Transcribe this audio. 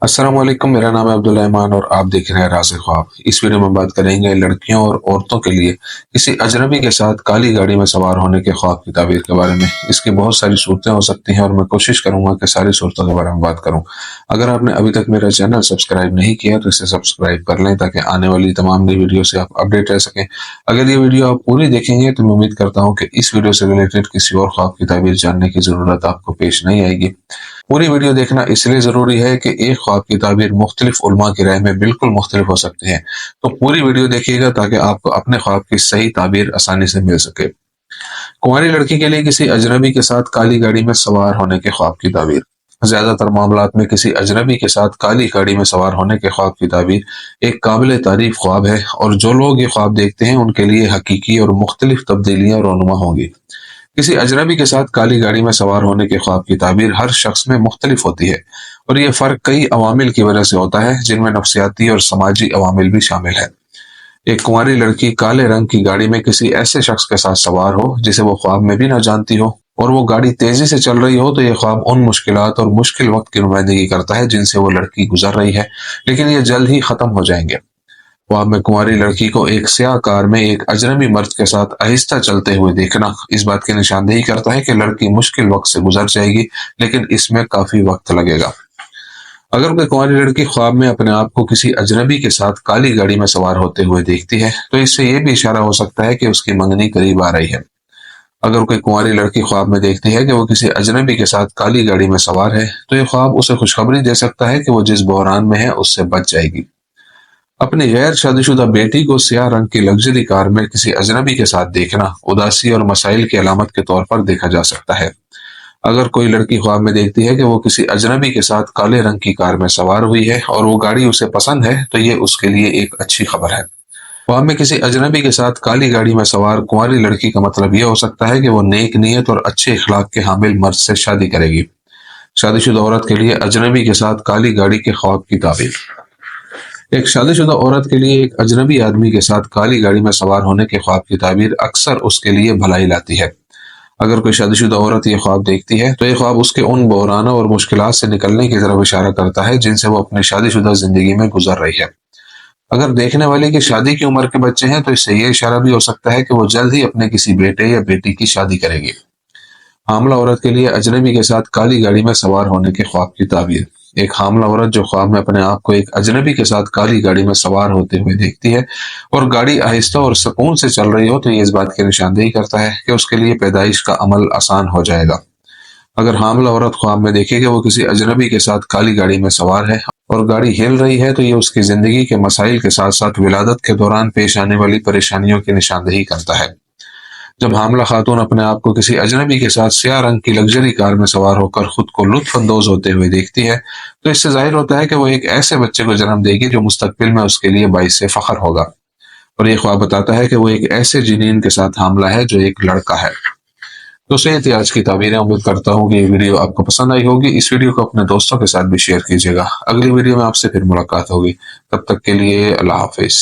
अस्सलाम वालेकुम। मेरा नाम है अब्दुल रहमान और आप देख रहे हैं राज़ ख्वाब। इस वीडियो में बात करेंगे लड़कियों और औरतों के लिए किसी अजनबी के साथ काली गाड़ी में सवार होने के ख्वाब की ताबीर के बारे में। इसकी बहुत सारी सूरतें हो सकती हैं और मैं कोशिश करूंगा कि सारी सूरतों के बारे में बात करूं। अगर आपने अभी तक मेरा चैनल सब्सक्राइब नहीं किया तो इसे सब्सक्राइब कर लें ताकि आने वाली तमाम नई वीडियो से आप अपडेट रह सकें। अगर ये वीडियो आप पूरी देखेंगे तो मैं उम्मीद करता हूँ कि इस वीडियो से रिलेटेड किसी और ख्वाब की ताबीर जानने की जरूरत आपको पेश नहीं आएगी। पूरी वीडियो देखना इसलिए ज़रूरी है कि एक ख्वाब की ताबीर मुख्तलिफ उलमा की राय में बिल्कुल मुख्तलिफ हो सकती है। तो पूरी वीडियो देखिएगा ताकि आपको अपने ख्वाब की सही ताबीर आसानी से मिल सके। कुंवारी लड़की के लिए किसी अजनबी के साथ काली गाड़ी में सवार होने के ख्वाब की ताबीर। ज्यादातर मामलात में किसी अजनबी के साथ काली गाड़ी में सवार होने के ख्वाब की ताबीर एक काबिल तारीफ ख्वाब है और जो लोग ये ख्वाब देखते हैं उनके लिए हकीकी और मुख्तलिफ तब्दीलियां रोनुमा होंगी। किसी अजनबी के साथ काली गाड़ी में सवार होने के ख्वाब की ताबीर हर शख्स में मुख्तलिफ होती है और ये फर्क कई अवामिल की वजह से होता है जिनमें नफ्सियाती और समाजी अवामिल भी शामिल है। एक कुंवारी लड़की काले रंग की गाड़ी में किसी ऐसे शख्स के साथ सवार हो जिसे वो ख्वाब में भी ना जानती हो और वो गाड़ी तेजी से चल रही हो तो ये ख्वाब उन मुश्किलात और मुश्किल वक्त की नुमाइंदगी करता है जिनसे वो लड़की गुजर रही है, लेकिन ये जल्द ही खत्म हो जाएंगे। ख्वाब में कुंवारी लड़की को एक स्याह कार में एक अजनबी मर्द के साथ आहिस्ता चलते हुए देखना इस बात की निशानदेही करता है कि लड़की मुश्किल वक्त से गुजर जाएगी, लेकिन इसमें काफी वक्त लगेगा। अगर कोई कुंवारी लड़की ख्वाब में अपने आप को किसी अजनबी के साथ काली गाड़ी में सवार होते हुए देखती है तो इससे यह भी इशारा हो सकता है कि उसकी मंगनी करीब आ रही है। अगर कोई कुंवारी लड़की ख्वाब में देखती है कि वो किसी अजनबी के साथ काली गाड़ी में सवार है तो ये ख्वाब उसे खुशखबरी दे सकता है कि वो जिस बहरान में है उससे बच जाएगी। अपनी गैर शादीशुदा बेटी को स्याह रंग की लग्जरी कार में किसी अजनबी के साथ देखना उदासी और मसाइल की अलामत के तौर पर देखा जा सकता है। अगर कोई लड़की ख्वाब में देखती है कि वो किसी अजनबी के साथ काले रंग की कार में सवार हुई है और वो गाड़ी उसे पसंद है तो ये उसके लिए एक अच्छी खबर है। ख्वाब में किसी अजनबी के साथ काली गाड़ी में सवार कुंवारी लड़की का मतलब यह हो सकता है कि वो नेक नीयत और अच्छे इखलाक के हामिल मर्द से शादी करेगी। शादीशुदा औरत के लिए अजनबी के साथ काली गाड़ी के ख्वाब की ताबीर। एक शादीशुदा औरत के लिए एक अजनबी आदमी के साथ काली गाड़ी में सवार होने के ख्वाब की ताबीर अक्सर उसके लिए भलाई लाती है। अगर कोई शादीशुदा औरत ये ख्वाब देखती है तो ये ख्वाब उसके उन बहरानों और मुश्किलात से निकलने की तरफ इशारा करता है जिनसे वो अपनी शादीशुदा जिंदगी में गुजर रही है। अगर देखने वाले की शादी की उम्र के बच्चे हैं तो इससे ये इशारा भी हो सकता है कि वो जल्द ही अपने किसी बेटे या बेटी की शादी करेगी। हामला औरत के लिए अजनबी के साथ काली गाड़ी में सवार होने के ख्वाब की ताबीर। एक हामला औरत जो ख्वाब में अपने आप को एक अजनबी के साथ काली गाड़ी में सवार होते हुए देखती है और गाड़ी आहिस्ता और सुकून से चल रही हो तो ये इस बात की निशानदेही करता है कि उसके लिए पैदाइश का अमल आसान हो जाएगा। अगर हामला औरत ख्वाब में देखे कि वो किसी अजनबी के साथ काली गाड़ी में सवार है और गाड़ी हिल रही है तो ये उसकी जिंदगी के मसाइल के साथ साथ विलादत के दौरान पेश आने वाली परेशानियों की निशानदेही करता है। जब हामला खातून अपने आप को किसी अजनबी के साथ स्याह रंग की लग्जरी कार में सवार होकर खुद को लुत्फ अंदोज होते हुए देखती है तो इससे जाहिर होता है कि वो एक ऐसे बच्चे को जन्म देगी जो मुस्तकबिल में उसके लिए बाइस से फख्र होगा और ये ख्वाब बताता है कि वो एक ऐसे जिनीन के साथ हामला है जो एक लड़का है। तो ये थी आज की ताबीरें। उम्मीद करता हूँ कि ये वीडियो आपको पसंद आई होगी। इस वीडियो को अपने दोस्तों के साथ भी शेयर कीजिएगा। अगली वीडियो में आपसे फिर मुलाकात होगी। तब तक के लिए अल्लाह हाफिज।